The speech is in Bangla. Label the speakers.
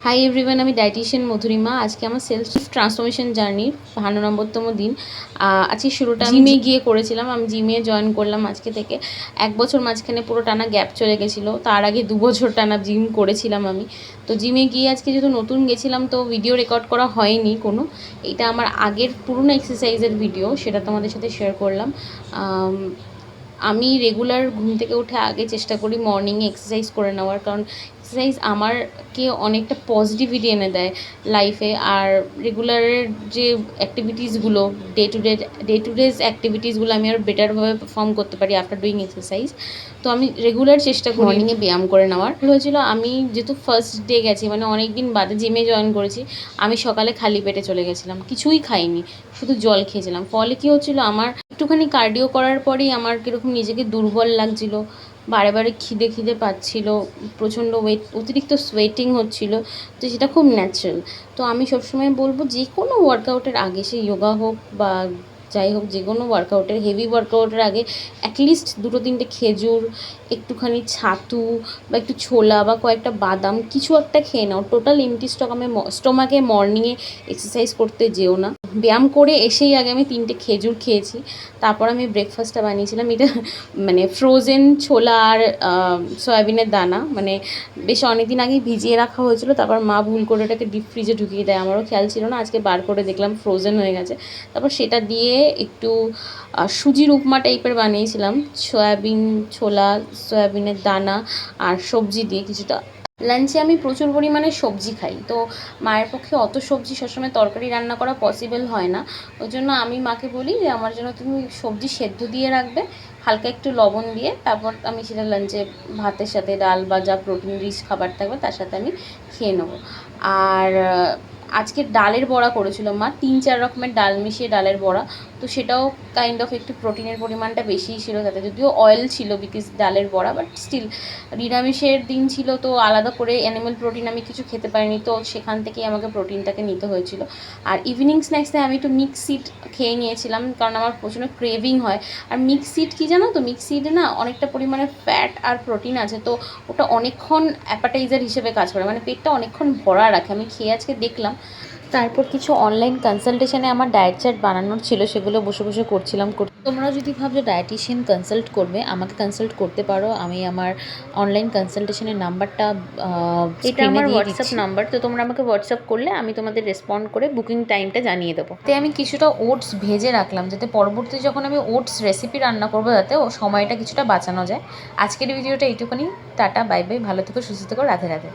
Speaker 1: হাই এভরিওয়ান, আমি ডায়েটিশিয়ান মধুরিমা। আজকে আমার সেলফ ট্রান্সফরমেশন জার্নির 52তম দিন। আজকে শুরুটা জিমে গিয়ে করেছিলাম। আমি জিমে জয়েন করলাম আজকে থেকে। 1 বছর মাঝখানে পুরো টানা গ্যাপ চলে গেছিলো। তার আগে 2 বছর টানা জিম করেছিলাম আমি। তো জিমে গিয়ে আজকে যেহেতু নতুন গেছিলাম, তো ভিডিও রেকর্ড করা হয়নি কোনো। এটা আমার আগের পুরনো এক্সারসাইজের ভিডিও, সেটা তোমাদের সাথে শেয়ার করলাম। আমি রেগুলার ঘুম থেকে উঠে আগে চেষ্টা করি মর্নিংয়ে এক্সারসাইজ করে নেওয়ার, কারণ এক্সারসাইজ আমারকে অনেকটা পজিটিভিটি এনে দেয় লাইফে। আর রেগুলারের যে অ্যাক্টিভিটিসগুলো, ডে টু ডেজ অ্যাক্টিভিটিসগুলো আমি আরও বেটারভাবে পারফর্ম করতে পারি আফটার ডুইং এক্সারসাইজ। তো আমি রেগুলার চেষ্টা করি মর্নিংয়ে ব্যায়াম করে নেওয়ার। হয়েছিল আমি যেহেতু ফার্স্ট ডে গেছি, মানে অনেক দিন বাদে জিমে জয়েন করেছি, আমি সকালে খালি পেটে চলে গেছিলাম, কিছুই খাইনি, শুধু জল খেয়েছিলাম। ফলে কী হচ্ছিলো, আমার একটুখানি কার্ডিও করার পরেই আমার কীরকম নিজেকে দুর্বল লাগছিলো, বারে বারে খিদে পাচ্ছিলো, প্রচণ্ড অতিরিক্ত সোয়েটিং হচ্ছিলো। তো সেটা খুব ন্যাচারাল। তো আমি সবসময় বলবো, যে কোনো ওয়ার্কআউটের আগে, সে যোগা হোক বা যাই হোক, যে কোনো ওয়ার্কআউটের, হেভি ওয়ার্কআউটের আগে অ্যাটলিস্ট 2-3টে খেজুর, একটুখানি ছাতু বা একটু ছোলা বা কয়েকটা বাদাম, কিছু একটা খেয়ে নাও। টোটাল এমটি স্টমাকে মর্নিংয়ে এক্সারসাইজ করতে যেও না। ব্যায়াম করে এসেই আগে আমি 3টে খেজুর খেয়েছি, তারপর আমি ব্রেকফাস্টটা বানিয়েছিলাম। এটা মানে ফ্রোজেন ছোলা আর সয়াবিনের দানা, মানে বেশ অনেক দিন আগেই ভিজিয়ে রাখা হয়েছিল, তারপর মা ভুল করে ওটাকে ডিপ ফ্রিজে ঢুকিয়ে দেয়, আমারও খেয়াল ছিল না। আজকে বার করে দেখলাম ফ্রোজেন হয়ে গেছে। তারপর সেটা দিয়ে একটু সুজির উপমা টাইপের বানিয়েছিলাম, সয়াবিন, ছোলা, সয়াবিনের দানা আর সবজি দিয়ে কিছুটা। লাঞ্চে আমি প্রচুর পরিমাণে সবজি খাই, তো মায়ের পক্ষে অত সবজি সবসময় তরকারি রান্না করা পসিবল হয় না। ওই জন্য আমি মাকে বলি যে আমার জন্য তুমি সবজি সেদ্ধ দিয়ে রাখবে, হালকা একটু লবণ দিয়ে, তারপর আমি সেটা লাঞ্চে ভাতের সাথে, ডাল বা যা প্রোটিন রিচ খাবার থাকবে তার সাথে আমি খেয়ে নেবো। আর আজকে ডালের বড়া করেছিল মা, 3-4 রকমের ডাল মিশিয়ে ডালের বড়া। তো সেটাও কাইন্ড অফ একটু প্রোটিনের পরিমাণটা বেশিই ছিল তাতে, যদিও অয়েল ছিল বিকজ ডালের বড়া, বাট স্টিল নিরামিষের দিন ছিল, তো আলাদা করে অ্যানিমাল প্রোটিন আমি কিছু খেতে পারিনি, তো সেখান থেকেই আমাকে প্রোটিনটাকে নিতে হয়েছিল। আর ইভিনিং স্ন্যাক্সে আমি একটু মিক্স সিড খেয়ে নিয়েছিলাম, কারণ আমার প্রচণ্ড ক্রেভিং হয়। আর মিক্স সিড কী জানো তো, মিক্স সিডে না অনেকটা পরিমাণে ফ্যাট আর প্রোটিন আছে, তো ওটা অনেকক্ষণ অ্যাপাটাইজার হিসেবে কাজ করে, মানে পেটটা অনেকক্ষণ ভরা রাখে। আমি খেয়ে আজকে দেখলাম। তারপর কিছু অনলাইন কনসালটেশনে আমার ডায়েট চার্ট বানানোর ছিল, সেগুলো বসে বসে করছিলাম। তোমরা যদি ভাবছো ডায়েটিশিয়ান কনসাল্ট করবে, আমাকে কনসাল্ট করতে পারো। আমি আমার অনলাইন কনসালটেশনের নাম্বারটা, এটা আমার হোয়াটসঅ্যাপ নাম্বার, তো তোমরা আমাকে হোয়াটসঅ্যাপ করলে আমি তোমাদের রেসপন্ড করে বুকিং টাইমটা জানিয়ে দেবো। তাই আমি কিছুটা ওটস ভেজে রাখলাম, যাতে পরবর্তী যখন আমি ওটস রেসিপি রান্না করবো, যাতে ও সময়টা কিছুটা বাঁচানো যায়। আজকের ভিডিওটা এইটুকুনি। টাটা, বাই বাই, ভালো থেকো, সুস্থ থেকো, রাধে রাধে।